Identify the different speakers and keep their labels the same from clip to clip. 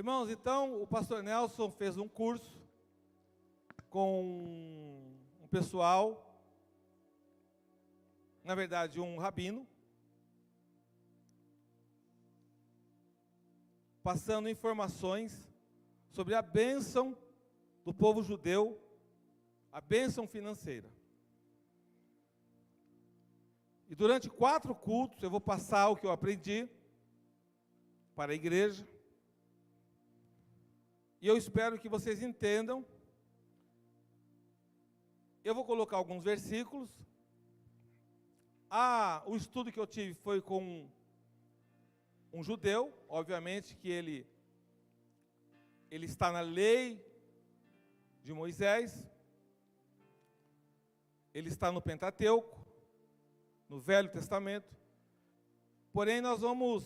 Speaker 1: Irmãos, então, o pastor Nelson fez um curso com um pessoal, na verdade, um rabino, passando informações sobre a bênção do povo judeu, a bênção financeira. E durante 4 cultos eu vou passar o que eu aprendi para a igreja. E eu espero que vocês entendam. Eu vou colocar alguns versículos. O estudo que eu tive foi com um judeu, obviamente que ele está na lei de Moisés, ele está no Pentateuco, no Velho Testamento. Porém,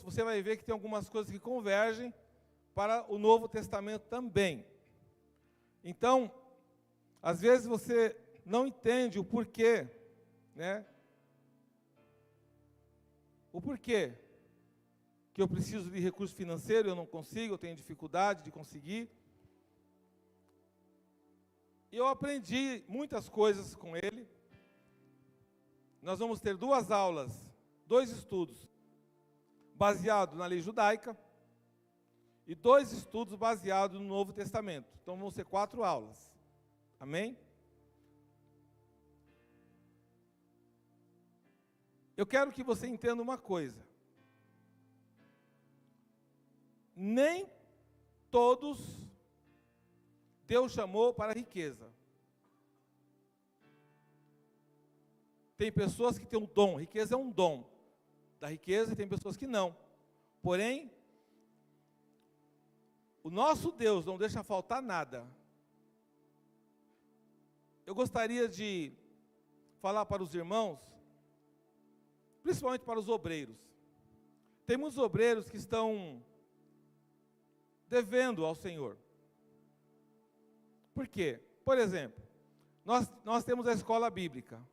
Speaker 1: você vai ver que tem algumas coisas que convergem para o Novo Testamento também. Então, às vezes você não entende o porquê, né? O porquê que eu preciso de recurso financeiro, eu não consigo, eu tenho dificuldade de conseguir. E eu aprendi muitas coisas com ele. Nós vamos ter 2 aulas, 2 estudos, baseados na lei judaica, e 2 estudos baseados no Novo Testamento. Então vão ser 4 aulas. Amém? Eu quero que você entenda uma coisa. Nem todos Deus chamou para a riqueza. Tem pessoas que têm um dom, riqueza é um dom da riqueza, e tem pessoas que não. Porém, o nosso Deus não deixa faltar nada. Eu gostaria de falar para os irmãos, principalmente para os obreiros. Tem muitos obreiros que estão devendo ao Senhor. Por quê? Por exemplo, nós temos a escola bíblica.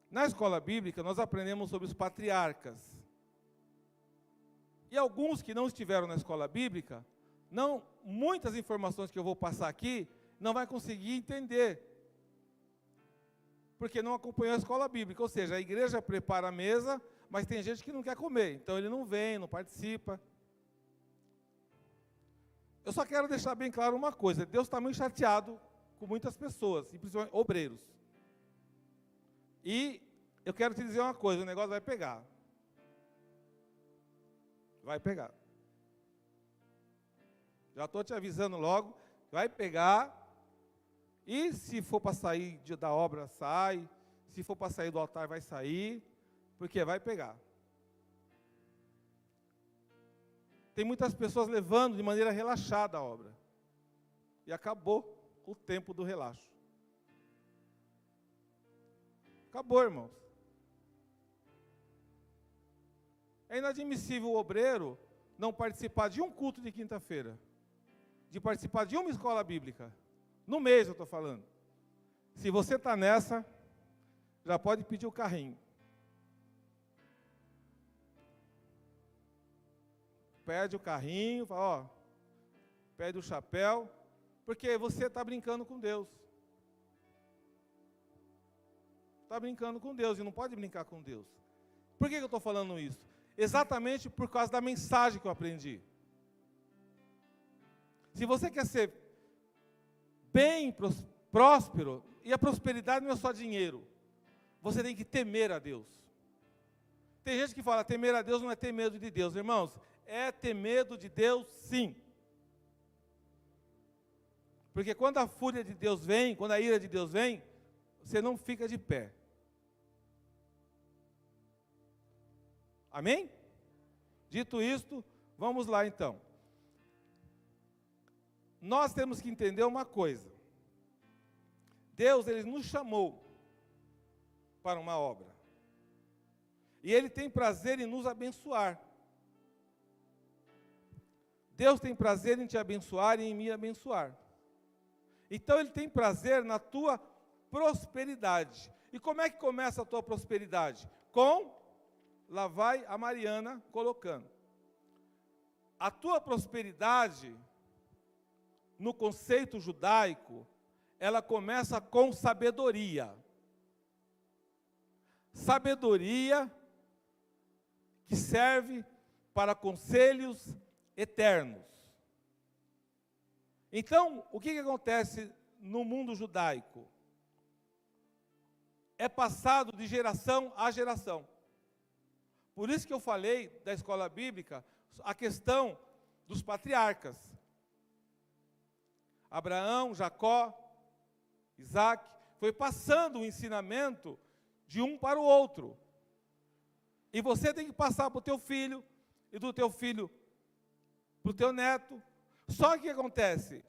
Speaker 1: Na escola bíblica, nós aprendemos sobre os patriarcas. E alguns que não estiveram na escola bíblica, muitas informações que eu vou passar aqui, não vai conseguir entender. Porque não acompanhou a escola bíblica. Ou seja, a igreja prepara a mesa, mas tem gente que não quer comer. Então ele não vem, não participa. Eu só quero deixar bem claro uma coisa. Deus está muito chateado com muitas pessoas, e principalmente obreiros. E eu quero te dizer uma coisa, o negócio vai pegar. Vai pegar. Já estou te avisando logo, vai pegar. E se for para sair da obra, sai. Se for para sair do altar, vai sair. Porque vai pegar. Tem muitas pessoas levando de maneira relaxada a obra. E acabou o tempo do relaxo. Acabou, irmãos. É inadmissível o obreiro não participar de um culto de quinta-feira, de participar de uma escola bíblica. No mês eu estou falando. Se você está nessa, já pode pedir o carrinho. Pede o carrinho, fala, ó, pede o chapéu, porque você está brincando com Deus. Está brincando com Deus e não pode brincar com Deus. Por que eu estou falando isso? Exatamente por causa da mensagem que eu aprendi. Se você quer ser bem próspero, e a prosperidade não é só dinheiro, você tem que temer a Deus. Tem gente que fala, temer a Deus não é ter medo de Deus. Irmãos, é ter medo de Deus, sim. Porque quando a fúria de Deus vem, quando a ira de Deus vem, você não fica de pé. Amém? Dito isto, vamos lá então. Nós temos que entender uma coisa. Deus, Ele nos chamou para uma obra. E Ele tem prazer em nos abençoar. Deus tem prazer em te abençoar e em me abençoar. Então Ele tem prazer na tua prosperidade. E como é que começa a tua prosperidade? Lá vai a Mariana colocando. a tua prosperidade, no conceito judaico, ela começa com sabedoria. Sabedoria que serve para conselhos eternos. Então, o que acontece no mundo judaico? É passado de geração a geração. Por isso que eu falei da escola bíblica, a questão dos patriarcas. Abraão, Jacó, Isaac, foi passando o ensinamento de um para o outro. E você tem que passar para o teu filho, e do teu filho para o teu neto. Só que o que acontece?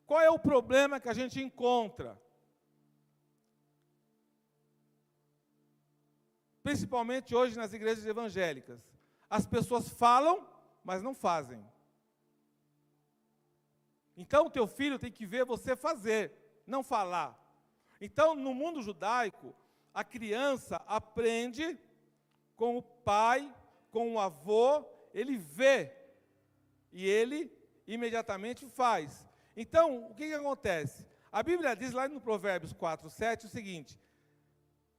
Speaker 1: Qual é o problema que a gente encontra? Principalmente hoje nas igrejas evangélicas. As pessoas falam, mas não fazem. Então, o teu filho tem que ver você fazer, não falar. Então, no mundo judaico, a criança aprende com o pai, com o avô, ele vê e ele imediatamente faz. Então, o que acontece? A Bíblia diz lá no Provérbios 4:7 o seguinte: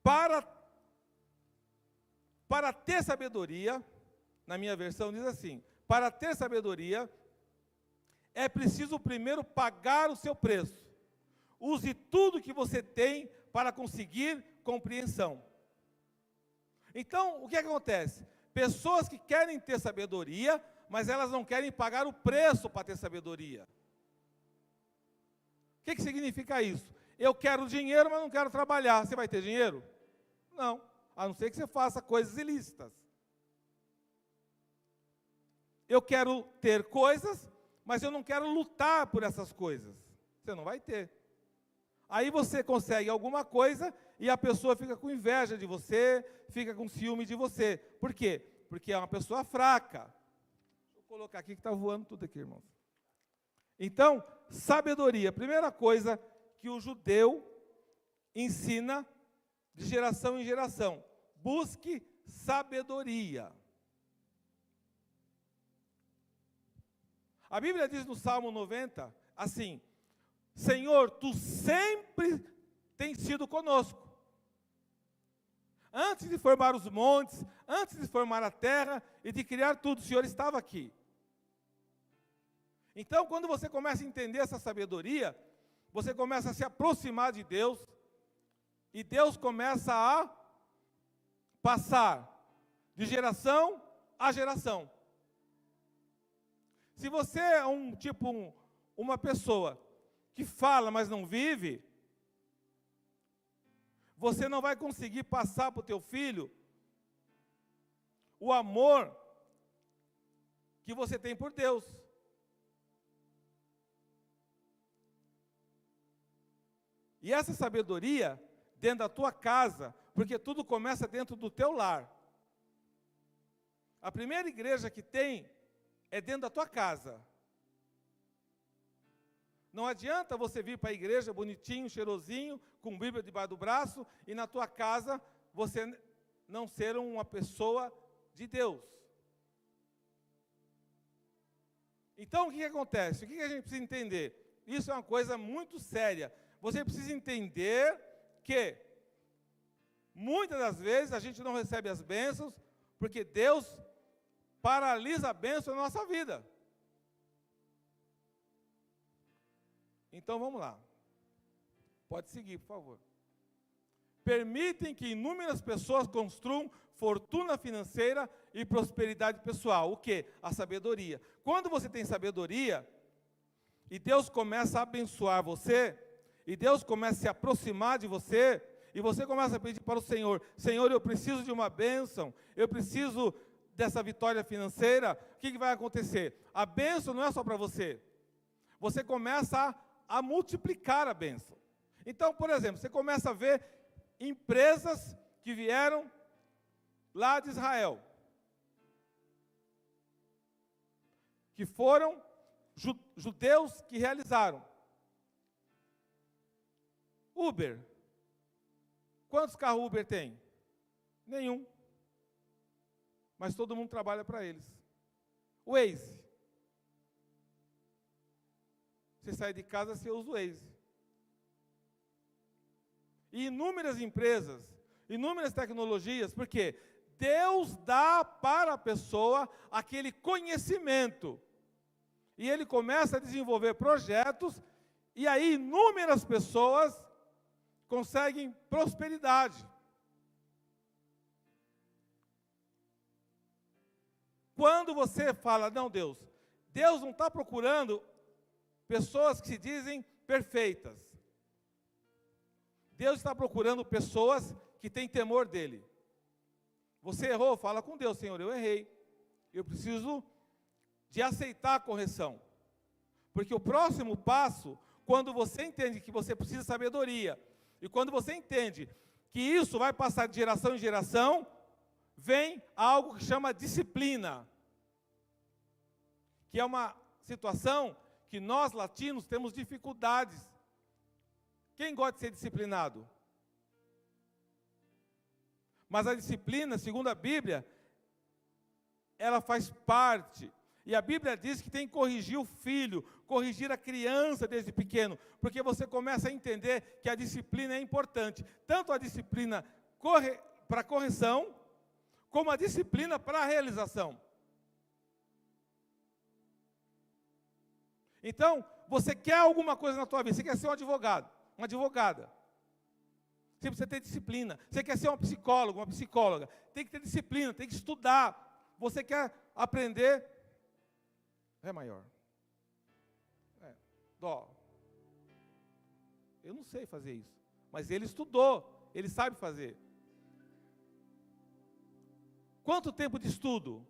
Speaker 1: para ter sabedoria, na minha versão diz assim, para ter sabedoria, é preciso primeiro pagar o seu preço. Use tudo que você tem para conseguir compreensão. Então, o que acontece? Pessoas que querem ter sabedoria, mas elas não querem pagar o preço para ter sabedoria. O que significa isso? Eu quero dinheiro, mas não quero trabalhar. Você vai ter dinheiro? Não, a não ser que você faça coisas ilícitas. Eu quero ter coisas, mas eu não quero lutar por essas coisas. Você não vai ter. Aí você consegue alguma coisa e a pessoa fica com inveja de você, fica com ciúme de você. Por quê? Porque é uma pessoa fraca. Deixa eu colocar aqui que está voando tudo aqui, irmãos. Então, sabedoria. Primeira coisa que o judeu ensina de geração em geração. Busque sabedoria. A Bíblia diz no Salmo 90, assim: Senhor, Tu sempre tens sido conosco. Antes de formar os montes, antes de formar a terra e de criar tudo, o Senhor estava aqui. Então, quando você começa a entender essa sabedoria, você começa a se aproximar de Deus, e Deus começa a passar de geração a geração. Se você é uma pessoa que fala, mas não vive, você não vai conseguir passar para o teu filho o amor que você tem por Deus. E essa sabedoria dentro da tua casa, porque tudo começa dentro do teu lar. A primeira igreja que tem é dentro da tua casa. Não adianta você vir para a igreja bonitinho, cheirosinho, com Bíblia debaixo do braço, e na tua casa você não ser uma pessoa de Deus. Então, o que acontece? O que a gente precisa entender? Isso é uma coisa muito séria. Você precisa entender que, muitas das vezes, a gente não recebe as bênçãos, porque Deus paralisa a bênção na nossa vida. Então, vamos lá. Pode seguir, por favor. Permitem que inúmeras pessoas construam fortuna financeira e prosperidade pessoal. O quê? A sabedoria. Quando você tem sabedoria, e Deus começa a abençoar você, e Deus começa a se aproximar de você, e você começa a pedir para o Senhor: Senhor, eu preciso de uma bênção, eu preciso dessa vitória financeira. O que vai acontecer? A bênção não é só para você. Você começa a multiplicar a bênção. Então, por exemplo, você começa a ver empresas que vieram lá de Israel, que foram judeus que realizaram. Uber. Quantos carros Uber tem? Nenhum. Mas todo mundo trabalha para eles. Waze. Você sai de casa, você usa o Waze. E inúmeras empresas, inúmeras tecnologias, porque Deus dá para a pessoa aquele conhecimento. E ele começa a desenvolver projetos, e aí inúmeras pessoas conseguem prosperidade. Quando você fala, não, Deus não está procurando pessoas que se dizem perfeitas. Deus está procurando pessoas que têm temor dEle. Você errou? Fala com Deus, Senhor, eu errei. Eu preciso de aceitar a correção. Porque o próximo passo, quando você entende que você precisa de sabedoria, e quando você entende que isso vai passar de geração em geração, vem algo que chama disciplina. Que é uma situação que nós latinos temos dificuldades. Quem gosta de ser disciplinado? Mas a disciplina, segundo a Bíblia, ela faz parte. E a Bíblia diz que tem que corrigir o filho, corrigir a criança desde pequeno, porque você começa a entender que a disciplina é importante. Tanto a disciplina para correção, como a disciplina para a realização. Então, você quer alguma coisa na tua vida, você quer ser um advogado, uma advogada. Você precisa ter disciplina. Você quer ser um psicólogo, uma psicóloga, tem que ter disciplina, tem que estudar. Você quer aprender, Ré maior. Dó. Eu não sei fazer isso, mas ele estudou, ele sabe fazer. Quanto tempo de estudo?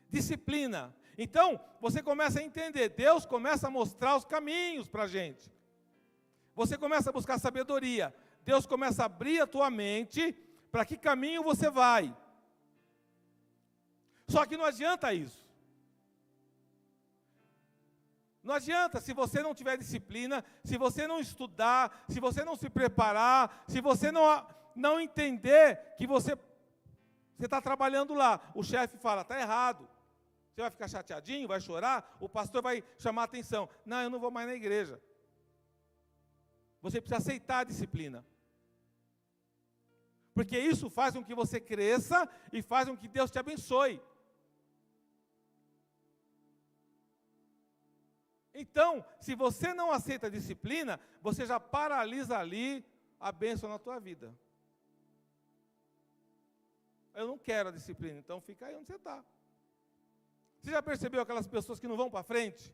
Speaker 1: Disciplina. Então, você começa a entender, Deus começa a mostrar os caminhos para a gente. Você começa a buscar sabedoria. Deus começa a abrir a tua mente para que caminho você vai. Só que não adianta isso. Não adianta se você não tiver disciplina, se você não estudar, se você não se preparar, se você não entender que você está trabalhando lá. O chefe fala, está errado. Você vai ficar chateadinho, vai chorar, o pastor vai chamar a atenção. Não, eu não vou mais na igreja. Você precisa aceitar a disciplina. Porque isso faz com que você cresça e faz com que Deus te abençoe. Então, se você não aceita a disciplina, você já paralisa ali a bênção na tua vida. Eu não quero a disciplina, então fica aí onde você está. Você já percebeu aquelas pessoas que não vão para frente?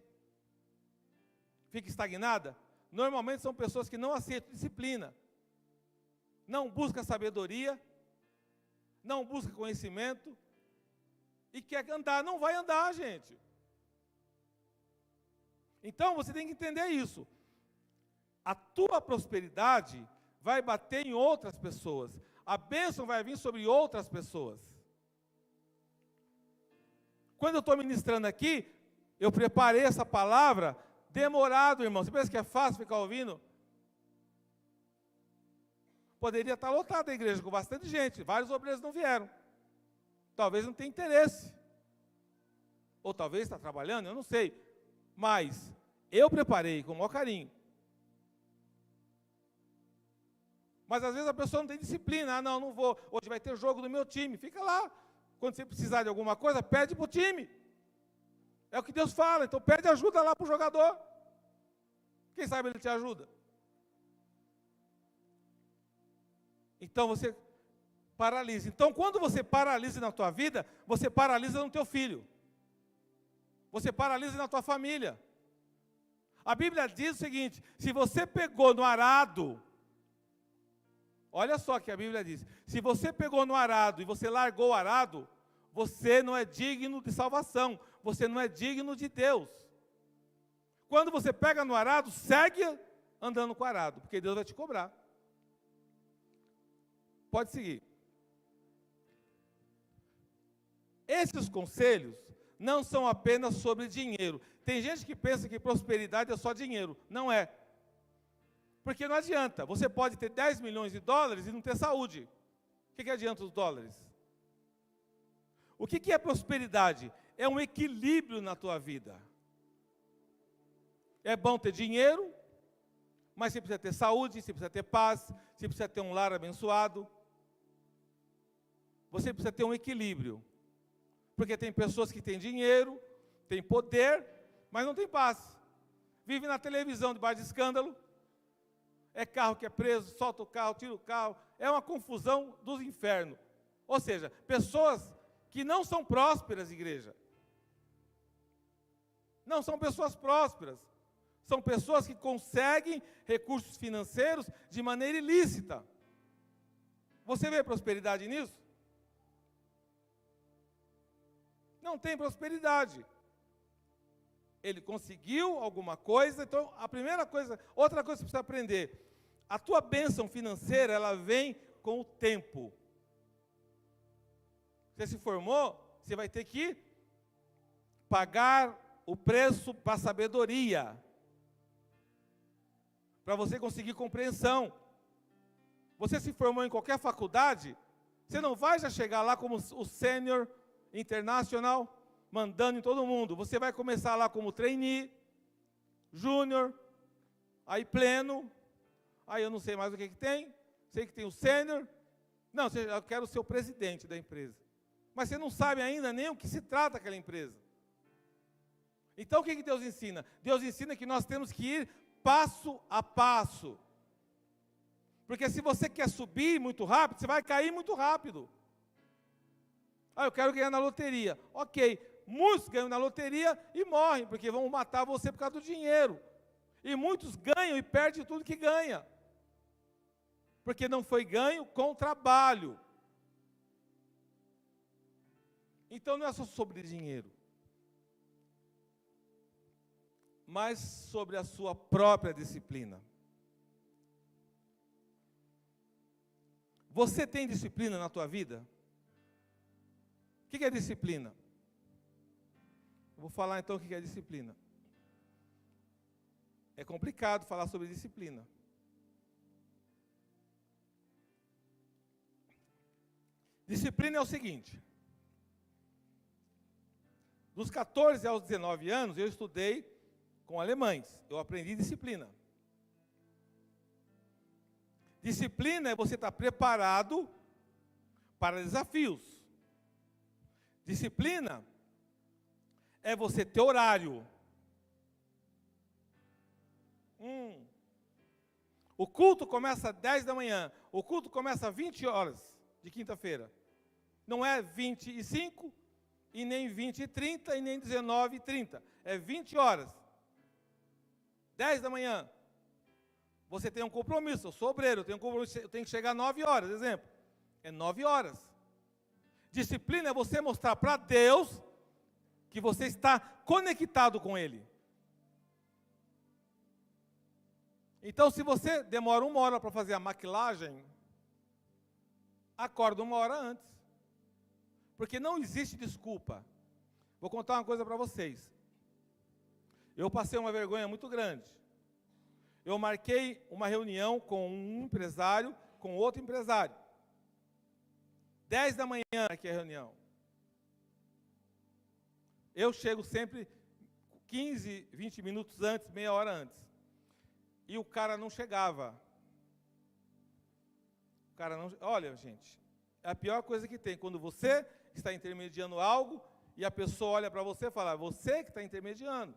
Speaker 1: Fica estagnada? Normalmente são pessoas que não aceitam disciplina. Não buscam sabedoria, não buscam conhecimento, e quer andar, não vai andar, gente. Então, você tem que entender isso. A tua prosperidade vai bater em outras pessoas. A bênção vai vir sobre outras pessoas. Quando eu estou ministrando aqui, eu preparei essa palavra demorado, irmão. Você pensa que é fácil ficar ouvindo? Poderia estar lotada a igreja com bastante gente. Vários obreiros não vieram. Talvez não tenha interesse. Ou talvez está trabalhando, eu não sei. Mas eu preparei com o maior carinho. Mas às vezes a pessoa não tem disciplina. Ah, não vou. Hoje vai ter jogo do meu time. Fica lá. Quando você precisar de alguma coisa, pede para o time. É o que Deus fala. Então pede ajuda lá para o jogador. Quem sabe ele te ajuda. Então você paralisa. Então quando você paralisa na tua vida, você paralisa no teu filho. Você paralisa na tua família. A Bíblia diz o seguinte, se você pegou no arado, olha só que a Bíblia diz, se você pegou no arado e você largou o arado, você não é digno de salvação, você não é digno de Deus. Quando você pega no arado, segue andando com o arado, porque Deus vai te cobrar. Pode seguir. Esses conselhos não são apenas sobre dinheiro. Tem gente que pensa que prosperidade é só dinheiro. Não é. Porque não adianta. Você pode ter 10 milhões de dólares e não ter saúde. O que adianta os dólares? O que é prosperidade? É um equilíbrio na tua vida. É bom ter dinheiro, mas você precisa ter saúde, você precisa ter paz, você precisa ter um lar abençoado. Você precisa ter um equilíbrio. Porque tem pessoas que têm dinheiro, têm poder, mas não têm paz. Vive na televisão debaixo de escândalo. É carro que é preso, solta o carro, tira o carro. É uma confusão dos infernos. Ou seja, pessoas que não são prósperas, igreja. Não são pessoas prósperas. São pessoas que conseguem recursos financeiros de maneira ilícita. Você vê prosperidade nisso? Não tem prosperidade. Ele conseguiu alguma coisa, então a primeira coisa, outra coisa que você precisa aprender, a tua bênção financeira, ela vem com o tempo. Você se formou, você vai ter que pagar o preço para a sabedoria, para você conseguir compreensão. Você se formou em qualquer faculdade, você não vai já chegar lá como o sênior internacional, mandando em todo mundo. Você vai começar lá como trainee, júnior, aí pleno, aí eu não sei mais o que tem, sei que tem o sênior. Não, eu quero ser o presidente da empresa. Mas você não sabe ainda nem o que se trata aquela empresa. Então o que Deus ensina? Deus ensina que nós temos que ir passo a passo. Porque se você quer subir muito rápido, você vai cair muito rápido. Ah, eu quero ganhar na loteria. Ok, muitos ganham na loteria e morrem, porque vão matar você por causa do dinheiro. E muitos ganham e perdem tudo que ganha. Porque não foi ganho com trabalho. Então não é só sobre dinheiro, mas sobre a sua própria disciplina. Você tem disciplina na tua vida? O que é disciplina? Eu vou falar então o que é disciplina. É complicado falar sobre disciplina. Disciplina é o seguinte: dos 14 aos 19 anos, eu estudei com alemães. Eu aprendi disciplina. Disciplina é você estar preparado para desafios. Disciplina é você ter horário. O culto começa às 10 da manhã. O culto começa às 20 horas de quinta-feira. Não é 25, e nem 20h30, e nem 19h30. É 20 horas. 10 da manhã. Você tem um compromisso. Eu sou obreiro, eu tenho um compromisso, eu tenho que chegar às 9 horas, exemplo. É 9 horas. Disciplina é você mostrar para Deus que você está conectado com Ele. Então, se você demora 1 hora para fazer a maquilagem, acorda 1 hora antes. Porque não existe desculpa. Vou contar uma coisa para vocês. Eu passei uma vergonha muito grande. Eu marquei uma reunião com um empresário, com outro empresário. 10 da manhã aqui é a reunião. Eu chego sempre 15, 20 minutos antes, meia hora antes. E o cara não chegava. O cara não... Olha, gente, é a pior coisa que tem. Quando você está intermediando algo e a pessoa olha para você e fala, você que está intermediando.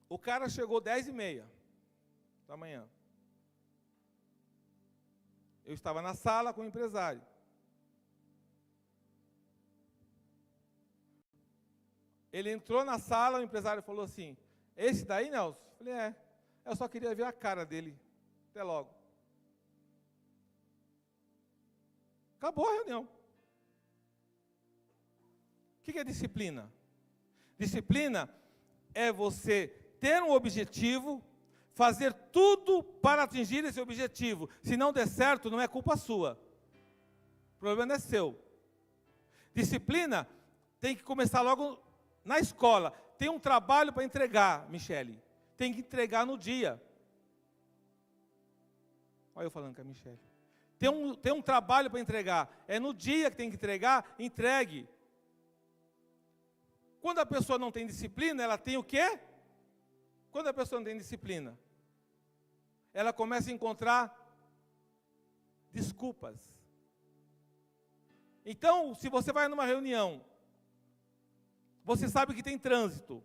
Speaker 1: O cara chegou 10h30 da manhã. Eu estava na sala com o empresário. Ele entrou na sala, o empresário falou assim, esse daí, Nelson? Eu falei, é. Eu só queria ver a cara dele. Até logo. Acabou a reunião. O que é disciplina? Disciplina é você ter um objetivo, fazer tudo para atingir esse objetivo. Se não der certo, não é culpa sua. O problema é seu. Disciplina tem que começar logo na escola. Tem um trabalho para entregar, Michele. Tem que entregar no dia. Olha eu falando com a Michele. Tem um trabalho para entregar. É no dia que tem que entregar, entregue. Quando a pessoa não tem disciplina, ela tem o quê? Quando a pessoa não tem disciplina, ela começa a encontrar desculpas. Então, se você vai numa reunião, você sabe que tem trânsito.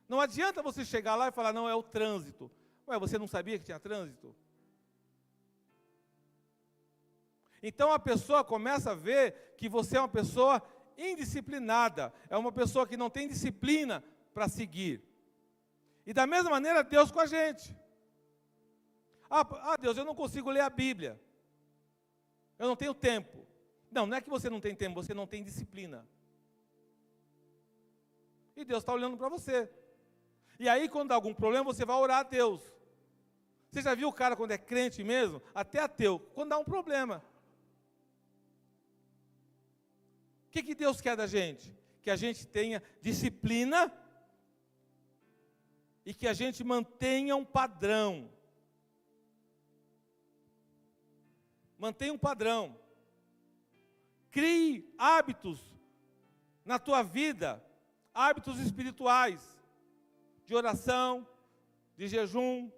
Speaker 1: Não adianta você chegar lá e falar, não, é o trânsito. Ué, você não sabia que tinha trânsito? Então a pessoa começa a ver que você é uma pessoa indisciplinada, é uma pessoa que não tem disciplina para seguir. E da mesma maneira, Deus com a gente. Deus, eu não consigo ler a Bíblia. Eu não tenho tempo. Não é que você não tem tempo, você não tem disciplina. E Deus está olhando para você. E aí, quando dá algum problema, você vai orar a Deus. Você já viu o cara quando é crente mesmo? Até ateu, quando dá um problema. O que Deus quer da gente? Que a gente tenha disciplina e que a gente mantenha um padrão. Mantenha um padrão. Crie hábitos na tua vida, hábitos espirituais, de oração, de jejum,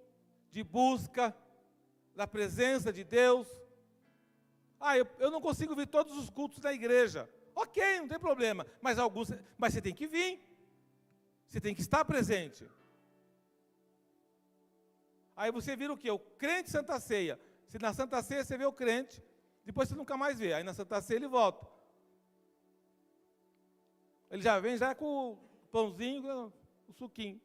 Speaker 1: de busca da presença de Deus. Eu não consigo vir todos os cultos da igreja. Ok, não tem problema, mas você tem que vir. Você tem que estar presente. Aí você vira o quê? O crente Santa Ceia. Se na Santa Ceia você vê o crente, depois você nunca mais vê. Aí na Santa Ceia ele volta. Ele já vem com o pãozinho, o suquinho.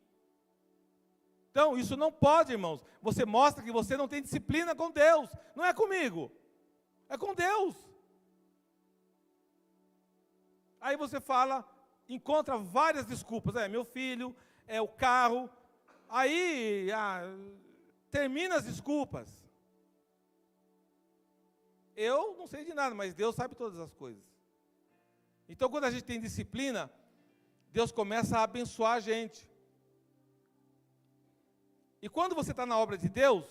Speaker 1: Então, isso não pode, irmãos. Você mostra que você não tem disciplina com Deus. Não é comigo. É com Deus. Aí você encontra várias desculpas. É meu filho, é o carro. Aí, termina as desculpas. Eu não sei de nada, mas Deus sabe todas as coisas. Então, quando a gente tem disciplina, Deus começa a abençoar a gente. E quando você está na obra de Deus,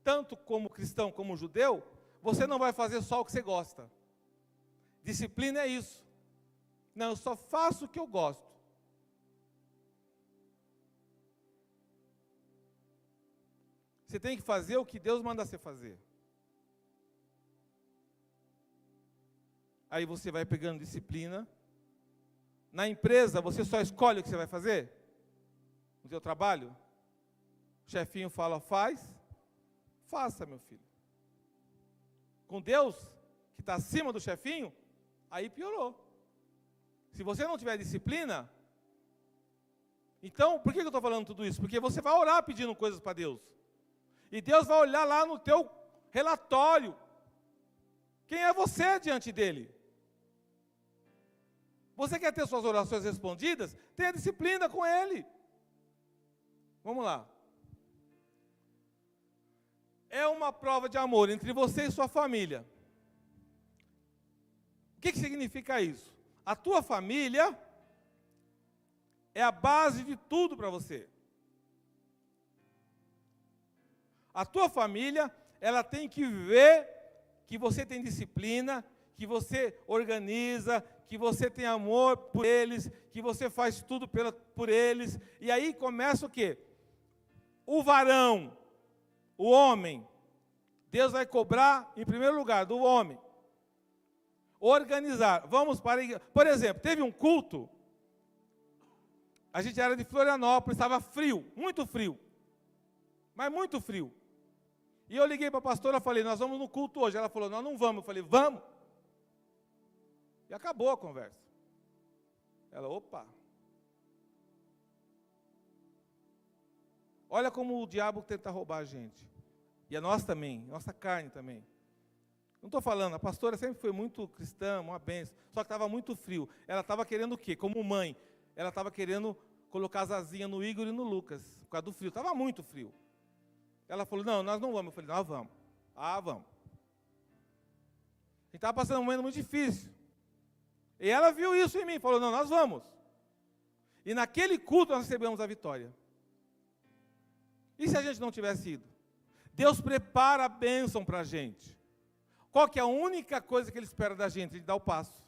Speaker 1: tanto como cristão como judeu, você não vai fazer só o que você gosta. Disciplina é isso. Não, eu só faço o que eu gosto. Você tem que fazer o que Deus manda você fazer. Aí você vai pegando disciplina. Na empresa, você só escolhe o que você vai fazer? No seu trabalho? O chefinho fala, faça, meu filho. Com Deus, que está acima do chefinho, aí piorou. Se você não tiver disciplina, então, por que eu estou falando tudo isso? Porque você vai orar pedindo coisas para Deus. E Deus vai olhar lá no teu relatório. Quem é você diante dele? Você quer ter suas orações respondidas? Tenha disciplina com ele. Vamos lá. É uma prova de amor entre você e sua família. O que significa isso? A tua família é a base de tudo para você. A tua família, ela tem que ver que você tem disciplina, que você organiza, que você tem amor por eles, que você faz tudo por eles. E aí começa o quê? O varão, o homem. Deus vai cobrar, em primeiro lugar, do homem. Organizar. Vamos para a igreja. Por exemplo, teve um culto. A gente era de Florianópolis, estava frio, muito frio. Mas muito frio. E eu liguei para a pastora e falei, nós vamos no culto hoje. Ela falou, nós não vamos. Eu falei, vamos. E acabou a conversa. Ela, opa. Olha como o diabo tenta roubar a gente. E a nós também, nossa carne também. Não estou falando, a pastora sempre foi muito cristã, uma bênção, só que estava muito frio. Ela estava querendo o quê? Como mãe, ela estava querendo colocar as asinhas no Igor e no Lucas, por causa do frio. Estava muito frio. Ela falou, não, nós não vamos. Eu falei, nós vamos. Vamos. A gente estava passando um momento muito difícil. E ela viu isso em mim, falou, não, nós vamos. E naquele culto nós recebemos a vitória. E se a gente não tivesse ido? Deus prepara a bênção para a gente. Qual que é a única coisa que Ele espera da gente? Ele dá o passo.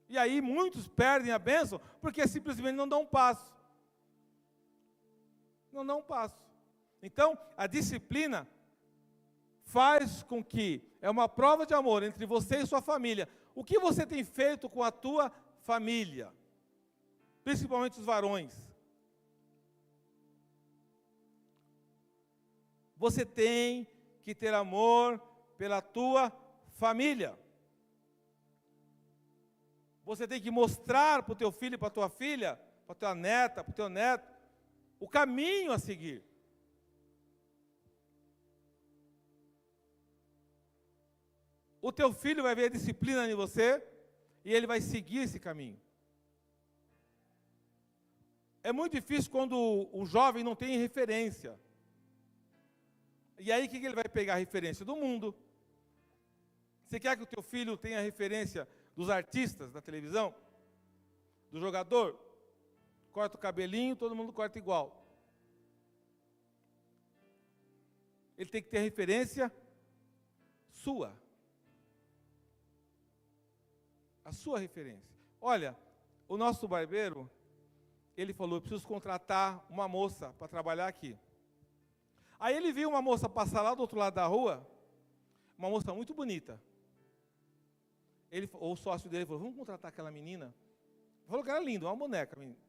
Speaker 1: E aí muitos perdem a bênção porque simplesmente não dão um passo. Não dão um passo. Então, a disciplina faz com que, é uma prova de amor entre você e sua família. O que você tem feito com a tua família? Principalmente os varões. Você tem que ter amor pela tua família. Você tem que mostrar para o teu filho e para a tua filha, para a tua neta, para o teu neto, o caminho a seguir. O teu filho vai ver a disciplina em você e ele vai seguir esse caminho. É muito difícil quando o jovem não tem referência. E aí o que ele vai pegar? A referência do mundo. Você quer que o teu filho tenha referência dos artistas da televisão? Do jogador? Corta o cabelinho, todo mundo corta igual. Ele tem que ter referência sua. A sua referência. Olha, o nosso barbeiro, ele falou, eu preciso contratar uma moça para trabalhar aqui. Aí ele viu uma moça passar lá do outro lado da rua, uma moça muito bonita. O sócio dele falou, vamos contratar aquela menina? Falou que era linda, uma boneca. Menina.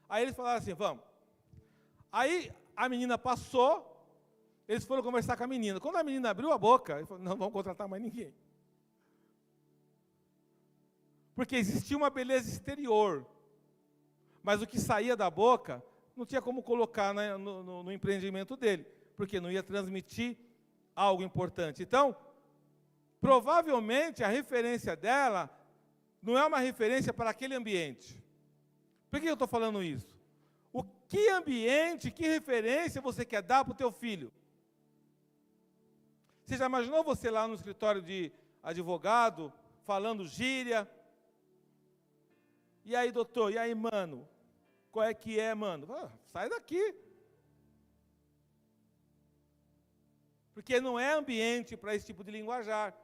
Speaker 1: Aí eles falaram assim, vamos. Aí a menina passou, eles foram conversar com a menina. Quando a menina abriu a boca, ele falou, não vamos contratar mais ninguém. Porque existia uma beleza exterior, mas o que saía da boca não tinha como colocar no empreendimento dele, porque não ia transmitir algo importante. Então, provavelmente a referência dela não é uma referência para aquele ambiente. Por que eu estou falando isso? O que ambiente, que referência você quer dar para o teu filho? Você já imaginou você lá no escritório de advogado, falando gíria? E aí, doutor? E aí, mano? Qual é que é, mano? Sai daqui. Porque não é ambiente para esse tipo de linguajar.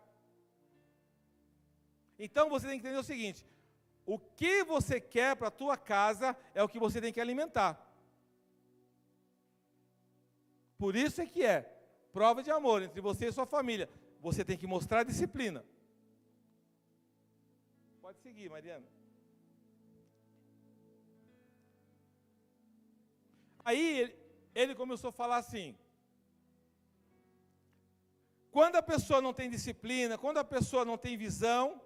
Speaker 1: Então, você tem que entender o seguinte, o que você quer para a tua casa é o que você tem que alimentar. Por isso é que é prova de amor entre você e sua família. Você tem que mostrar disciplina. Pode seguir, Mariana. Aí ele começou a falar assim, quando a pessoa não tem disciplina, quando a pessoa não tem visão,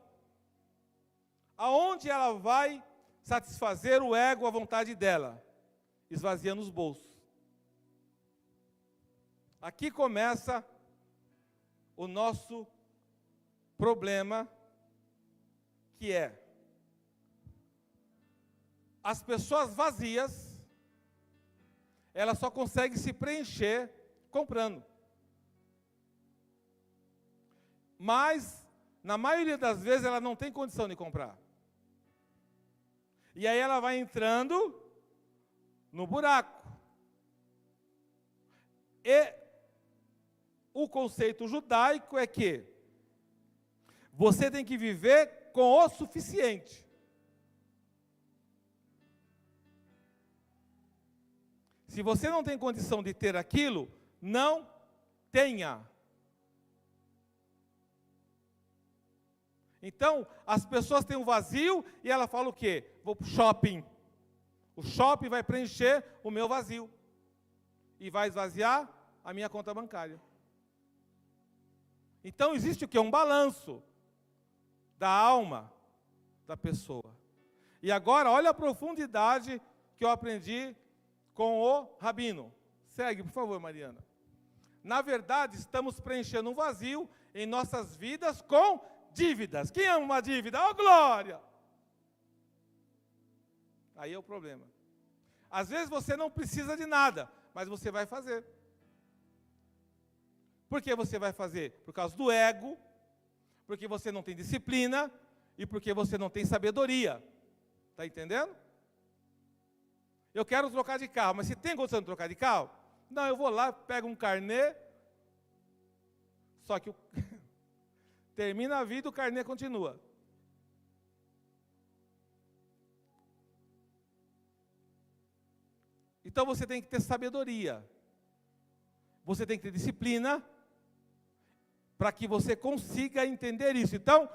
Speaker 1: aonde ela vai satisfazer o ego, a vontade dela? Esvaziando os bolsos. Aqui começa o nosso problema, que é as pessoas vazias, ela só consegue se preencher comprando. Mas, na maioria das vezes, ela não tem condição de comprar. E aí ela vai entrando no buraco. E o conceito judaico é que você tem que viver com o suficiente. Se você não tem condição de ter aquilo, não tenha. Então, as pessoas têm um vazio e ela fala o quê? Vou para o shopping. O shopping vai preencher o meu vazio. E vai esvaziar a minha conta bancária. Então, existe o quê? Um balanço da alma da pessoa. E agora, olha a profundidade que eu aprendi com o Rabino. Segue, por favor, Mariana. Na verdade, estamos preenchendo um vazio em nossas vidas com dívidas. Quem ama uma dívida? Oh, glória! Aí é o problema. Às vezes você não precisa de nada, mas você vai fazer. Por que você vai fazer? Por causa do ego, porque você não tem disciplina e porque você não tem sabedoria. Está entendendo? Eu quero trocar de carro, mas você tem condição de trocar de carro? Não, eu vou lá, pego um carnê, só que termina a vida, o carnê continua. Então você tem que ter sabedoria. Você tem que ter disciplina para que você consiga entender isso. Então,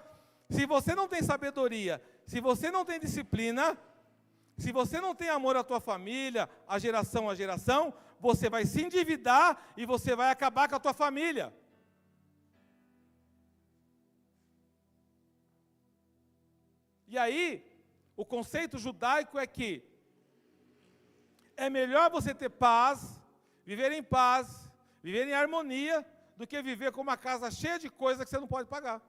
Speaker 1: se você não tem sabedoria, se você não tem disciplina, se você não tem amor à tua família, a geração, você vai se endividar e você vai acabar com a tua família. E aí, o conceito judaico é que é melhor você ter paz, viver em harmonia, do que viver com uma casa cheia de coisas que você não pode pagar.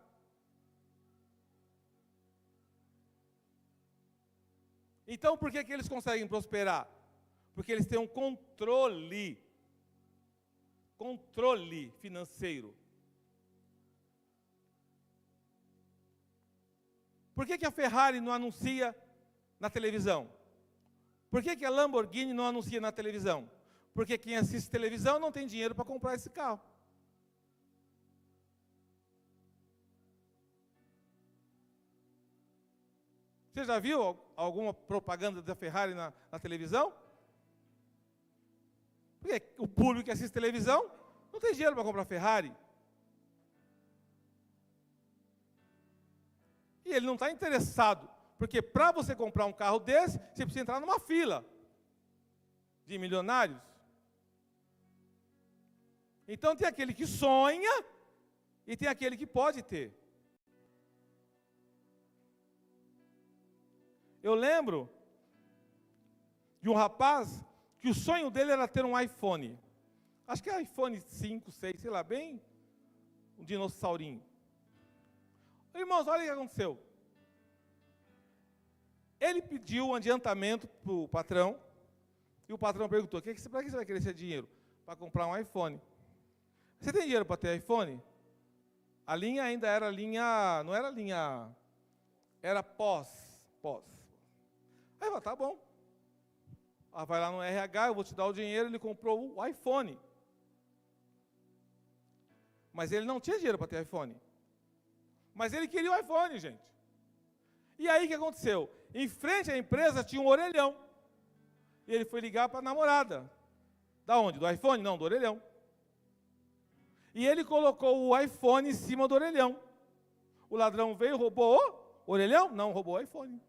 Speaker 1: Então, por que eles conseguem prosperar? Porque eles têm um controle financeiro. Por que a Ferrari não anuncia na televisão? Por que a Lamborghini não anuncia na televisão? Porque quem assiste televisão não tem dinheiro para comprar esse carro. Você já viu alguma propaganda da Ferrari na televisão? Porque o público que assiste televisão não tem dinheiro para comprar Ferrari. E ele não está interessado, porque para você comprar um carro desse, você precisa entrar numa fila de milionários. Então tem aquele que sonha e tem aquele que pode ter. Eu lembro de um rapaz que o sonho dele era ter um iPhone. Acho que é iPhone 5, 6, sei lá, bem um dinossaurinho. Irmãos, olha o que aconteceu. Ele pediu um adiantamento para o patrão, e o patrão perguntou, para que você vai querer esse dinheiro? Para comprar um iPhone. Você tem dinheiro para ter iPhone? A linha ainda era linha, não era linha, era pós. Aí ele falou, tá bom. Vai lá no RH, eu vou te dar o dinheiro, ele comprou o iPhone. Mas ele não tinha dinheiro para ter iPhone. Mas ele queria o iPhone, gente. E aí o que aconteceu? Em frente à empresa tinha um orelhão. E ele foi ligar para a namorada. Da onde? Do iPhone? Não, do orelhão. E ele colocou o iPhone em cima do orelhão. O ladrão veio, roubou o orelhão? Não, roubou o iPhone.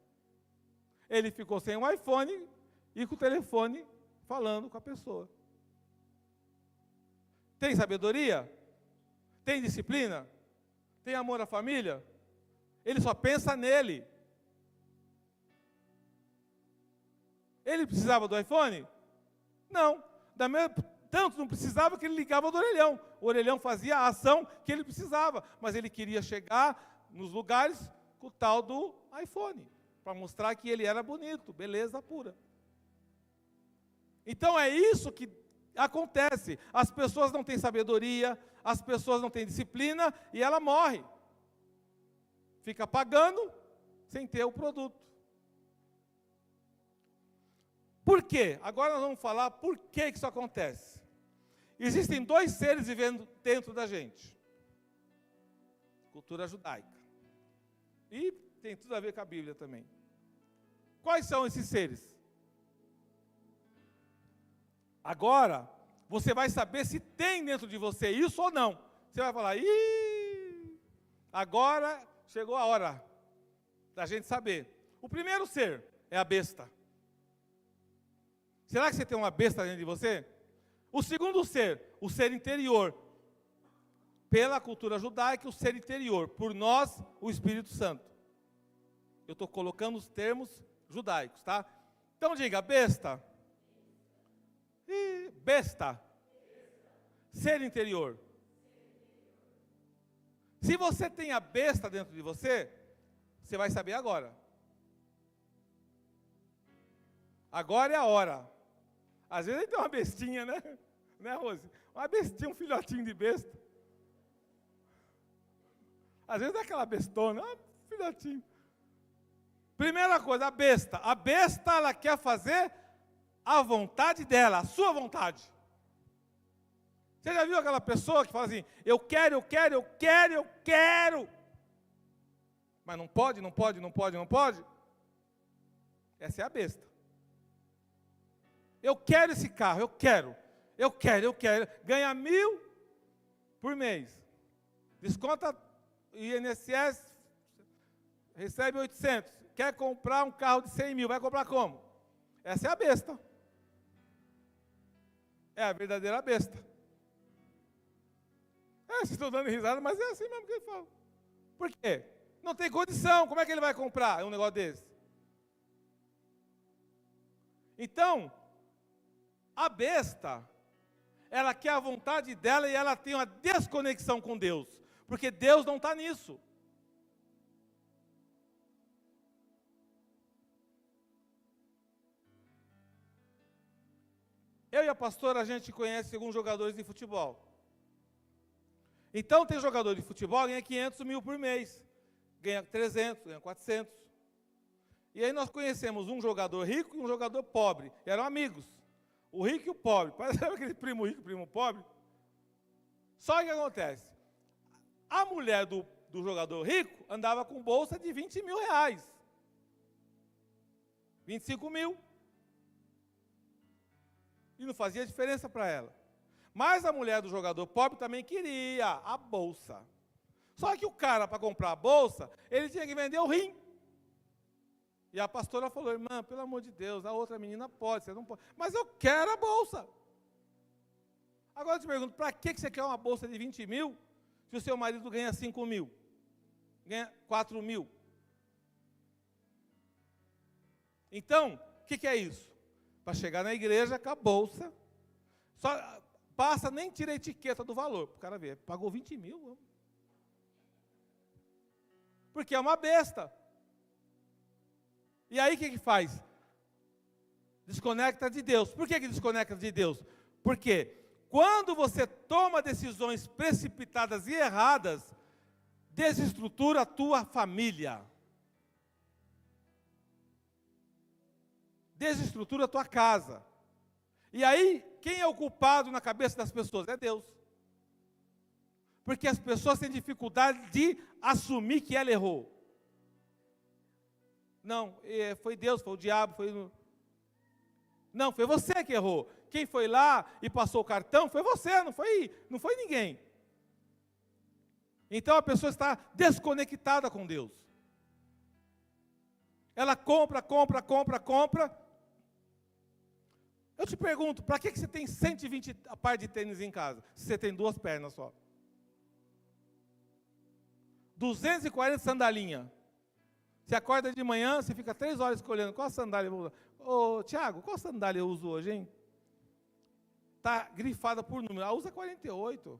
Speaker 1: Ele ficou sem o iPhone e com o telefone falando com a pessoa. Tem sabedoria? Tem disciplina? Tem amor à família? Ele só pensa nele. Ele precisava do iPhone? Não. Tanto não precisava que ele ligava do orelhão. O orelhão fazia a ação que ele precisava, mas ele queria chegar nos lugares com o tal do iPhone, para mostrar que ele era bonito, beleza pura. Então é isso que acontece. As pessoas não têm sabedoria, as pessoas não têm disciplina e ela morre. Fica pagando sem ter o produto. Por quê? Agora nós vamos falar por que isso acontece. Existem dois seres vivendo dentro da gente. Cultura judaica. E tem tudo a ver com a Bíblia também. Quais são esses seres? Agora, você vai saber se tem dentro de você isso ou não. Você vai falar, agora chegou a hora da gente saber. O primeiro ser é a besta. Será que você tem uma besta dentro de você? O segundo ser, o ser interior. Pela cultura judaica, o ser interior. Por nós, o Espírito Santo. Eu estou colocando os termos judaicos, tá? Então diga, besta. Besta. Ser interior. Se você tem a besta dentro de você, você vai saber agora. Agora é a hora. Às vezes tem uma bestinha, né? Né, Rose? Uma bestinha, um filhotinho de besta. Às vezes é aquela bestona, filhotinho. Primeira coisa, a besta. A besta, ela quer fazer a vontade dela, a sua vontade. Você já viu aquela pessoa que fala assim, eu quero. Mas não pode? Essa é a besta. Eu quero esse carro, eu quero. Ganha 1.000 por mês. Desconta INSS, recebe 800. Quer comprar um carro de 100.000, vai comprar como? Essa é a besta. É a verdadeira besta. Vocês estão dando risada, mas é assim mesmo que ele fala. Por quê? Não tem condição, como é que ele vai comprar um negócio desse? Então, a besta, ela quer a vontade dela e ela tem uma desconexão com Deus, porque Deus não está nisso. Eu e a pastora, a gente conhece alguns jogadores de futebol. Então, tem jogador de futebol que ganha 500.000 por mês. Ganha 300, ganha 400. E aí nós conhecemos um jogador rico e um jogador pobre. Eram amigos. O rico e o pobre. Parece aquele primo rico e primo pobre. Só que acontece. A mulher do jogador rico andava com bolsa de 20.000 reais. 25.000. E não fazia diferença para ela. Mas a mulher do jogador pobre também queria a bolsa. Só que o cara, para comprar a bolsa, ele tinha que vender o rim. E a pastora falou, irmã, pelo amor de Deus, a outra menina pode, você não pode. Mas eu quero a bolsa. Agora eu te pergunto, para que você quer uma bolsa de 20.000, se o seu marido ganha 5.000? Ganha 4.000? Então, o que é isso? Para chegar na igreja com a bolsa, só passa, nem tira a etiqueta do valor, para o cara ver, pagou 20.000, porque é uma besta. E aí o que faz? Desconecta de Deus. Por que desconecta de Deus? Porque quando você toma decisões precipitadas e erradas, desestrutura a tua família. Desestrutura a tua casa. E aí, quem é o culpado na cabeça das pessoas? É Deus. Porque as pessoas têm dificuldade de assumir que ela errou. Não, foi Deus, foi o diabo, foi... Não, foi você que errou. Quem foi lá e passou o cartão foi você, não foi ninguém. Então a pessoa está desconectada com Deus. Ela compra. Eu te pergunto, para que você tem 120 par de tênis em casa, se você tem 2 pernas só? 240 sandalinha. Você acorda de manhã, você fica 3 horas escolhendo qual sandália eu vou usar. Ô, Tiago, qual sandália eu uso hoje, hein? Está grifada por número. Usa 48.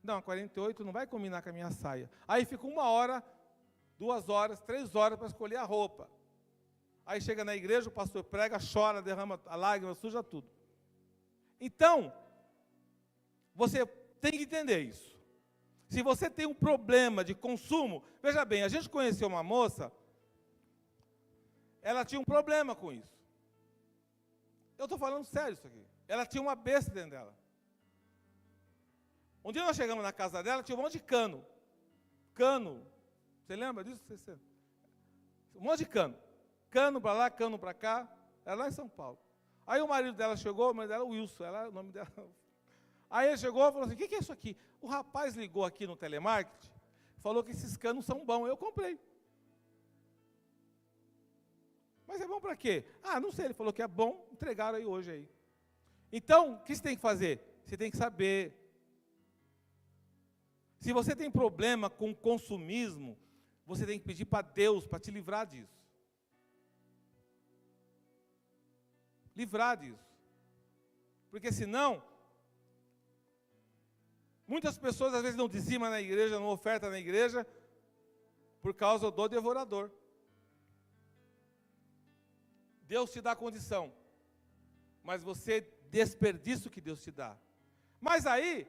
Speaker 1: Não, 48 não vai combinar com a minha saia. Aí fica 1 hora, 2 horas, 3 horas para escolher a roupa. Aí chega na igreja, o pastor prega, chora, derrama a lágrima, suja tudo. Então, você tem que entender isso. Se você tem um problema de consumo, veja bem, a gente conheceu uma moça, ela tinha um problema com isso. Eu estou falando sério isso aqui. Ela tinha uma besta dentro dela. Um dia nós chegamos na casa dela, tinha um monte de cano. Cano. Você lembra disso? Um monte de cano. Cano para lá, cano para cá. Era lá em São Paulo. Aí o marido dela chegou, o marido dela é Wilson, o nome dela. Aí ele chegou e falou assim, o que é isso aqui? O rapaz ligou aqui no telemarketing, falou que esses canos são bons. Eu comprei. Mas é bom para quê? Ah, não sei, ele falou que é bom, entregaram aí hoje aí. Então, o que você tem que fazer? Você tem que saber. Se você tem problema com consumismo, você tem que pedir para Deus para te livrar disso. Livrar disso. Porque senão, muitas pessoas às vezes não dizimam na igreja, não ofertam na igreja, por causa do devorador. Deus te dá a condição, mas você desperdiça o que Deus te dá. Mas aí,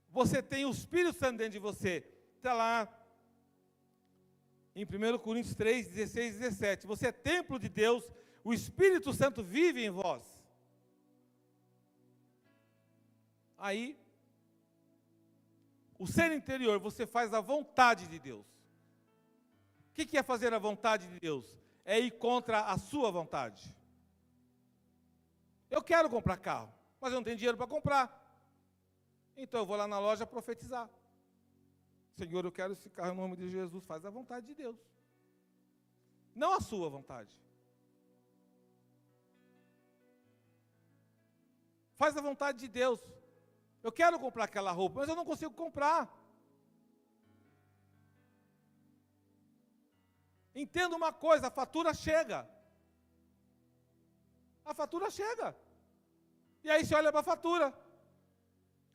Speaker 1: você tem o Espírito Santo dentro de você. Está lá, em 1 Coríntios 3, 16 e 17. Você é templo de Deus, o Espírito Santo vive em vós. Aí, o ser interior, você faz a vontade de Deus. O que é fazer a vontade de Deus? É ir contra a sua vontade. Eu quero comprar carro, mas eu não tenho dinheiro para comprar. Então eu vou lá na loja profetizar. Senhor, eu quero esse carro em nome de Jesus. Faz a vontade de Deus. Não a sua vontade. Faz a vontade de Deus. Eu quero comprar aquela roupa, mas eu não consigo comprar. Entenda uma coisa, a fatura chega. A fatura chega. E aí você olha para a fatura.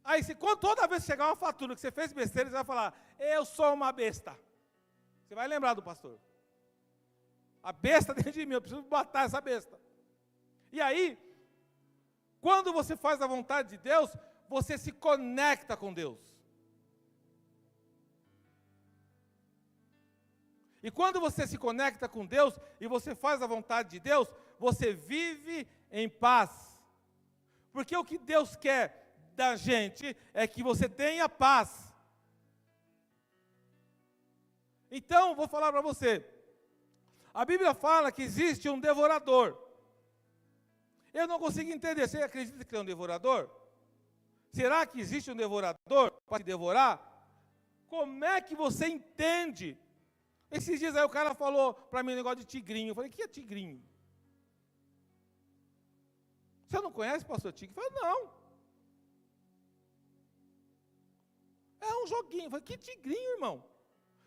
Speaker 1: Aí, toda vez que chegar uma fatura que você fez besteira, você vai falar, eu sou uma besta. Você vai lembrar do pastor. A besta dentro de mim, eu preciso matar essa besta. E aí, quando você faz a vontade de Deus, você se conecta com Deus. E quando você se conecta com Deus e você faz a vontade de Deus, você vive em paz. Porque o que Deus quer da gente é que você tenha paz. Então, vou falar para você. A Bíblia fala que existe um devorador. Eu não consigo entender. Você acredita que é um devorador? Será que existe um devorador para te devorar? Como é que você entende? Esses dias aí o cara falou para mim um negócio de tigrinho. Eu falei, o que é tigrinho? Você não conhece o pastor Tigre? Eu falei, não. É um joguinho. Eu falei, que tigrinho, irmão?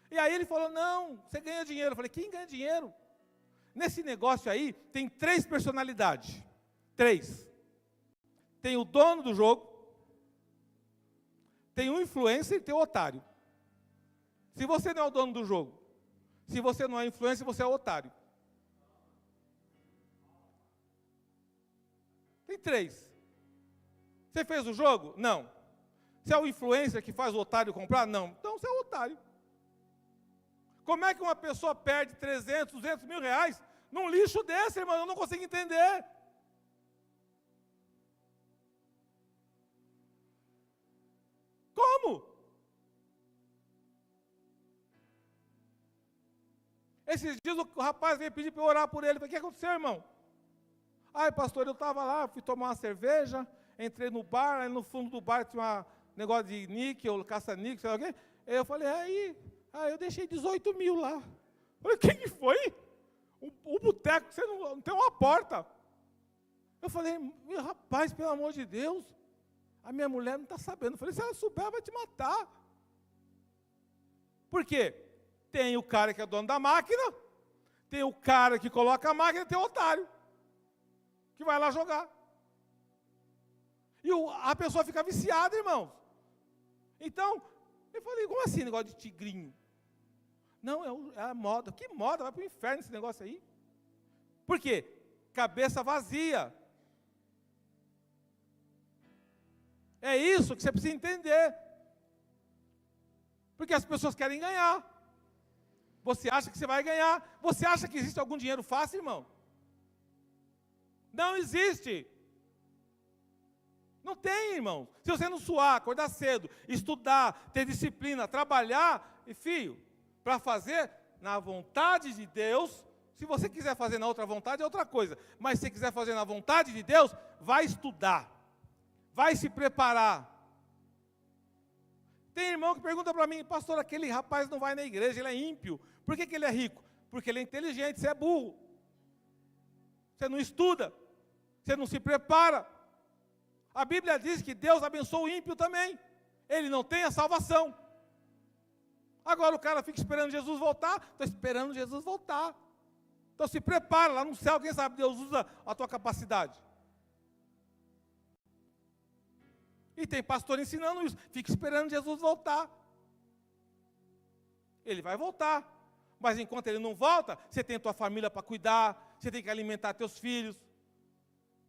Speaker 1: E aí ele falou, não, você ganha dinheiro. Eu falei, quem ganha dinheiro? Nesse negócio aí, tem 3 personalidades. 3. Tem o dono do jogo, tem o influencer e tem o otário. Se você não é o dono do jogo, se você não é influencer, você é o otário. Tem 3. Você fez o jogo? Não. Você é o influencer que faz o otário comprar? Não. Então você é o otário. Como é que uma pessoa perde 300, 200 mil reais num lixo desse, irmão? Eu não consigo entender. Como? Esses dias o rapaz veio pedir para eu orar por ele. Eu falei, o que aconteceu, irmão? Ai, pastor, eu estava lá, fui tomar uma cerveja, entrei no bar, aí no fundo do bar tinha um negócio de níquel, caça-níquel, sei lá o quê. Aí eu falei, eu deixei 18 mil lá. Eu falei, quem que foi? O boteco, você não tem uma porta. Eu falei, rapaz, pelo amor de Deus, a minha mulher não está sabendo. Eu falei, se ela souber, ela vai te matar. Por quê? Tem o cara que é dono da máquina, tem o cara que coloca a máquina, tem o otário, que vai lá jogar. E a pessoa fica viciada, irmãos. Então, eu falei, como assim negócio de tigrinho? Não, é a moda. Que moda? Vai para o inferno esse negócio aí. Por quê? Cabeça vazia. É isso que você precisa entender. Porque as pessoas querem ganhar. Você acha que você vai ganhar? Você acha que existe algum dinheiro fácil, irmão? Não existe. Não tem, irmão. Se você não suar, acordar cedo, estudar, ter disciplina, trabalhar, e filho, para fazer na vontade de Deus, se você quiser fazer na outra vontade, é outra coisa. Mas se você quiser fazer na vontade de Deus, vai estudar. Vai se preparar. Tem irmão que pergunta para mim, pastor, aquele rapaz não vai na igreja, ele é ímpio. Por que ele é rico? Porque ele é inteligente, você é burro. Você não estuda, você não se prepara. A Bíblia diz que Deus abençoa o ímpio também. Ele não tem a salvação. Agora o cara fica esperando Jesus voltar. Estou esperando Jesus voltar. Então se prepara, lá no céu, quem sabe Deus usa a tua capacidade. E tem pastor ensinando isso. Fica esperando Jesus voltar. Ele vai voltar. Mas enquanto ele não volta, você tem a tua família para cuidar, você tem que alimentar teus filhos.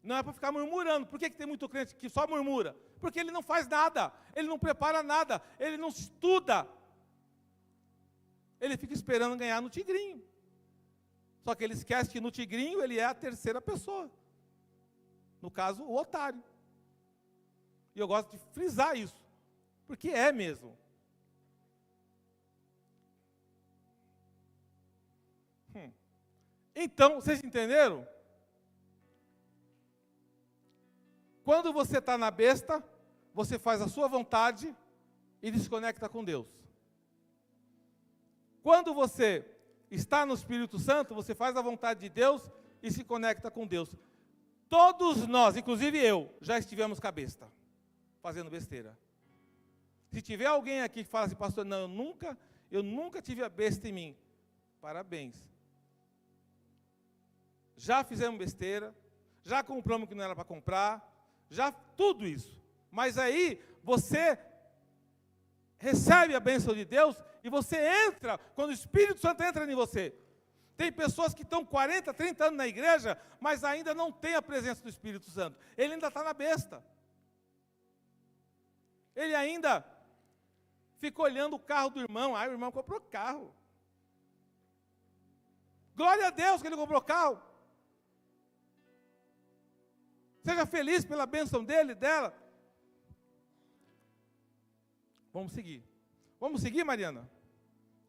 Speaker 1: Não é para ficar murmurando. Por que tem muito crente que só murmura? Porque ele não faz nada, ele não prepara nada, ele não estuda. Ele fica esperando ganhar no tigrinho. Só que ele esquece que no tigrinho ele é a terceira pessoa. No caso, o otário. E eu gosto de frisar isso, porque é mesmo. Então, vocês entenderam? Quando você está na besta, você faz a sua vontade e desconecta com Deus. Quando você está no Espírito Santo, você faz a vontade de Deus e se conecta com Deus. Todos nós, inclusive eu, já estivemos com a besta, fazendo besteira. Se tiver alguém aqui que fala assim, pastor, não, eu nunca tive a besta em mim. Parabéns. Já fizemos besteira, já compramos o que não era para comprar, já tudo isso. Mas aí você recebe a bênção de Deus e você entra, quando o Espírito Santo entra em você. Tem pessoas que estão 40, 30 anos na igreja, mas ainda não tem a presença do Espírito Santo. Ele ainda está na besta. Ele ainda fica olhando o carro do irmão. Ah, o irmão comprou carro. Glória a Deus que ele comprou carro. Seja feliz pela bênção dele, dela. Vamos seguir. Vamos seguir, Mariana?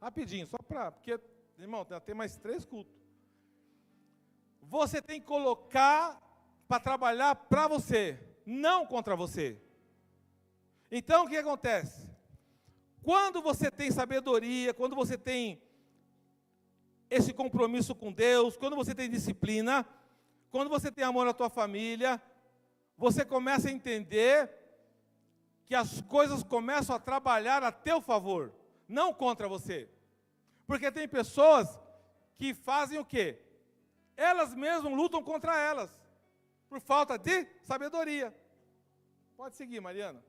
Speaker 1: Rapidinho, só para... Porque, irmão, tem mais 3 cultos. Você tem que colocar para trabalhar para você, não contra você. Então, o que acontece? Quando você tem sabedoria, quando você tem esse compromisso com Deus, quando você tem disciplina, quando você tem amor à tua família, você começa a entender que as coisas começam a trabalhar a teu favor, não contra você. Porque tem pessoas que fazem o quê? Elas mesmas lutam contra elas, por falta de sabedoria. Pode seguir, Mariana.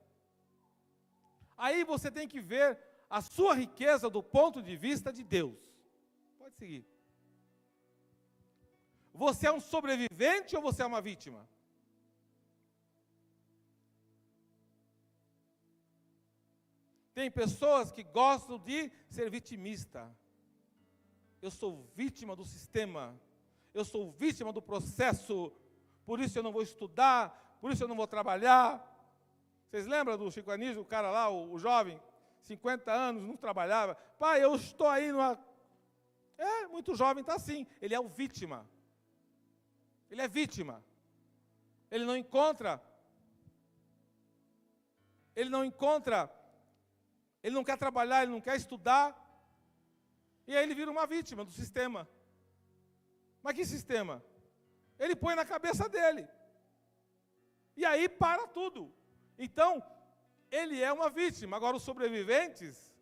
Speaker 1: Aí você tem que ver a sua riqueza do ponto de vista de Deus. Pode seguir. Você é um sobrevivente ou você é uma vítima? Tem pessoas que gostam de ser vitimista. Eu sou vítima do sistema. Eu sou vítima do processo. Por isso eu não vou estudar. Por isso eu não vou trabalhar. Vocês lembram do Chico Anísio, o cara lá, o jovem, 50 anos, não trabalhava. Pai, eu estou aí numa... muito jovem está assim. Ele é o vítima. Ele é vítima. Ele não encontra. Ele não quer trabalhar, ele não quer estudar. E aí ele vira uma vítima do sistema. Mas que sistema? Ele põe na cabeça dele. E aí para tudo. Então, ele é uma vítima. Agora, os sobreviventes,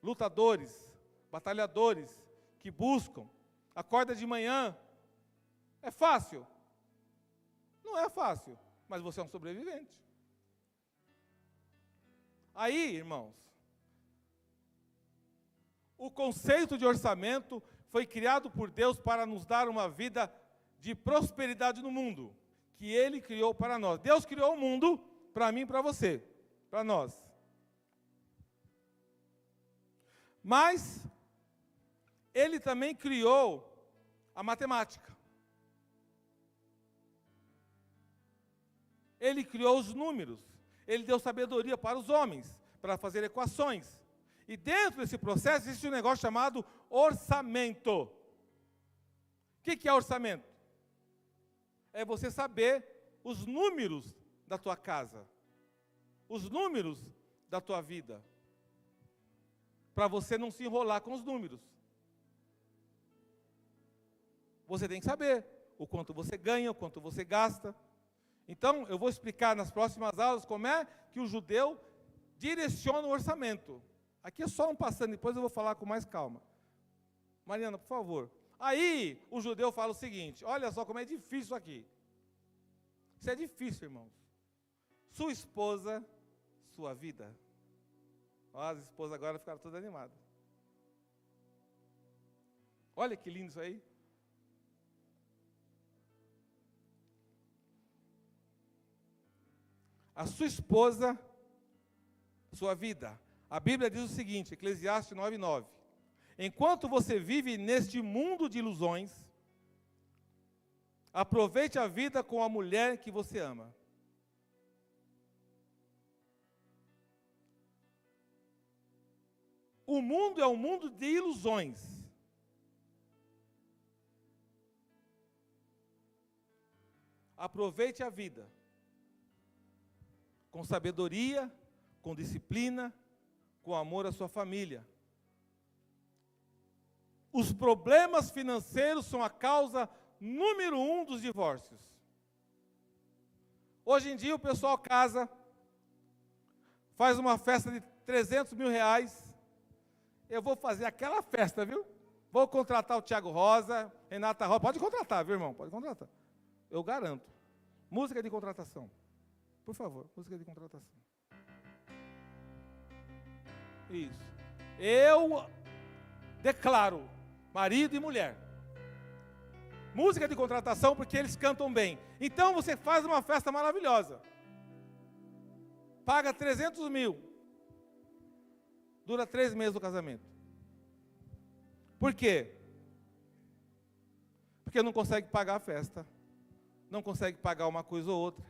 Speaker 1: lutadores, batalhadores, que buscam, acorda de manhã, é fácil? Não é fácil, mas você é um sobrevivente. Aí, irmãos, o conceito de orçamento foi criado por Deus para nos dar uma vida de prosperidade no mundo, que Ele criou para nós. Deus criou o mundo para mim e para você, para nós. Mas Ele também criou a matemática. Ele criou os números. Ele deu sabedoria para os homens, para fazer equações. E dentro desse processo existe um negócio chamado orçamento. O que é orçamento? É você saber os números da tua casa, os números da tua vida, para você não se enrolar com os números. Você tem que saber o quanto você ganha, o quanto você gasta. Então, eu vou explicar nas próximas aulas como é que o judeu direciona o orçamento. Aqui é só um passando, depois eu vou falar com mais calma. Mariana, por favor. Aí, o judeu fala o seguinte, olha só como é difícil isso aqui. Isso é difícil, irmãos. Sua esposa, sua vida. Ó, as esposas agora ficaram todas animadas. Olha que lindo isso aí. A sua esposa, sua vida. A Bíblia diz o seguinte, Eclesiastes 9:9. Enquanto você vive neste mundo de ilusões, aproveite a vida com a mulher que você ama. O mundo é um mundo de ilusões. Aproveite a vida com sabedoria, com disciplina, com amor à sua família. Os problemas financeiros são a causa número 1 dos divórcios. Hoje em dia o pessoal casa, faz uma festa de 300 mil reais. Eu vou fazer aquela festa, viu? Vou contratar o Tiago Rosa, Renata Rosa. Pode contratar, viu, irmão? Pode contratar. Eu garanto. Música de contratação. Por favor, música de contratação. Isso. Eu declaro, marido e mulher. Música de contratação, porque eles cantam bem. Então você faz uma festa maravilhosa. Paga 300 mil. Dura 3 meses do casamento. Por quê? Porque não consegue pagar a festa. Não consegue pagar uma coisa ou outra.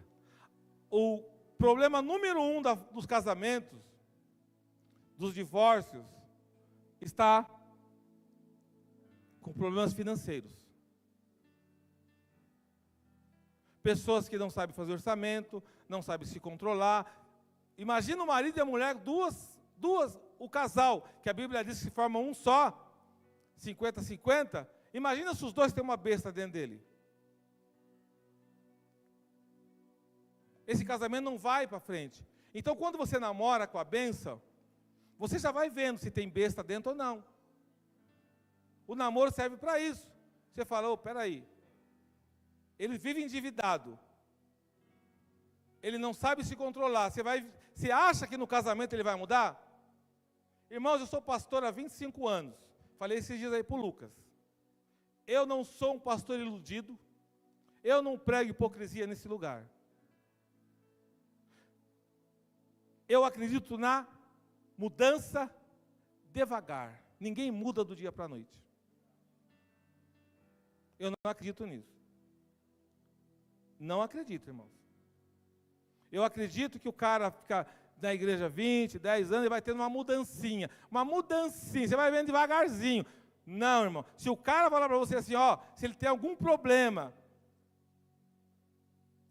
Speaker 1: O problema número 1 dos casamentos, dos divórcios, está com problemas financeiros. Pessoas que não sabem fazer orçamento, não sabem se controlar. Imagina o marido e a mulher, duas, o casal, que a Bíblia diz que se forma um só, 50-50. Imagina se os dois têm uma besta dentro dele. Esse casamento não vai para frente. Então, quando você namora com a bênção, você já vai vendo se tem besta dentro ou não. O namoro serve para isso. Você fala, peraí, ele vive endividado. Ele não sabe se controlar. Você acha que no casamento ele vai mudar? Irmãos, eu sou pastor há 25 anos. Falei esses dias aí para o Lucas. Eu não sou um pastor iludido. Eu não prego hipocrisia nesse lugar. Eu acredito na mudança devagar. Ninguém muda do dia para a noite. Eu não acredito nisso. Não acredito, irmãos. Eu acredito que o cara fica na igreja 20, 10 anos e vai tendo uma mudancinha. Uma mudancinha, você vai vendo devagarzinho. Não, irmão. Se o cara falar para você assim, se ele tem algum problema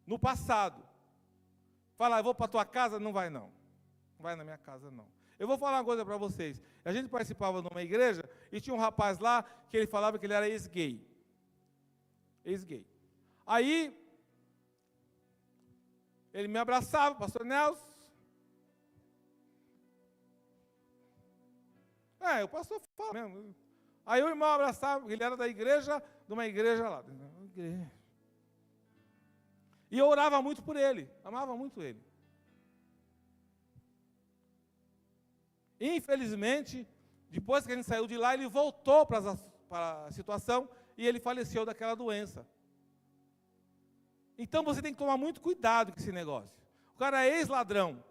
Speaker 1: no passado, falar, eu vou para a tua casa, não vai não. Não vai na minha casa, não. Eu vou falar uma coisa para vocês. A gente participava de uma igreja e tinha um rapaz lá que ele falava que ele era ex-gay. Ex-gay. Aí, ele me abraçava, pastor Nelson. O pastor fala mesmo. Aí o irmão abraçava, ele era da igreja, de uma igreja lá. E eu orava muito por ele, amava muito ele. Infelizmente, depois que a gente saiu de lá, ele voltou para a situação e ele faleceu daquela doença. Então você tem que tomar muito cuidado com esse negócio. O cara é ex-ladrão.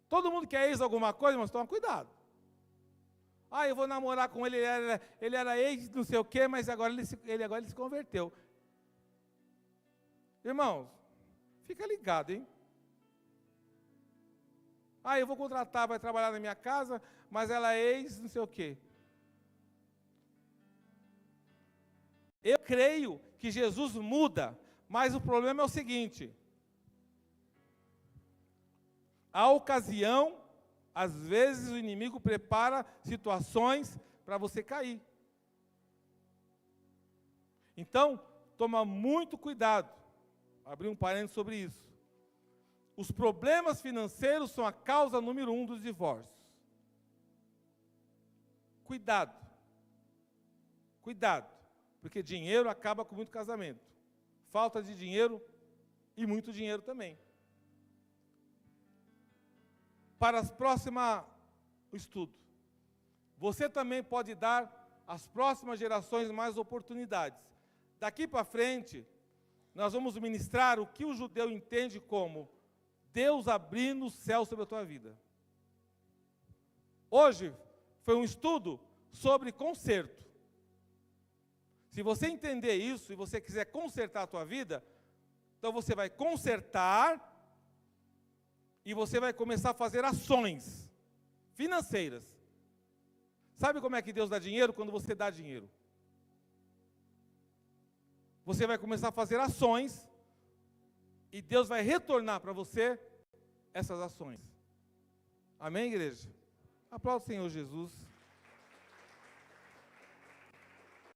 Speaker 1: Todo mundo que é ex alguma coisa, mas toma cuidado. Eu vou namorar com ele, ele era ex não sei o quê, mas agora ele se converteu. Irmãos, fica ligado, hein? Eu vou contratar, vai trabalhar na minha casa, mas ela é ex não sei o quê. Eu creio que Jesus muda, mas o problema é o seguinte. A ocasião, às vezes o inimigo prepara situações para você cair. Então, toma muito cuidado. Abri um parênteses sobre isso. Os problemas financeiros são a causa número 1 dos divórcios. Cuidado. Cuidado. Porque dinheiro acaba com muito casamento. Falta de dinheiro e muito dinheiro também. Para as próximas estudo. Você também pode dar às próximas gerações mais oportunidades. Daqui para frente, nós vamos ministrar o que o judeu entende como Deus abrindo o céu sobre a tua vida. Hoje foi um estudo sobre conserto. Se você entender isso e você quiser consertar a tua vida, então você vai consertar e você vai começar a fazer ações financeiras. Sabe como é que Deus dá dinheiro? Quando você dá dinheiro. Você vai começar a fazer ações E Deus vai retornar para você essas ações. Amém, igreja? Aplauda o Senhor Jesus.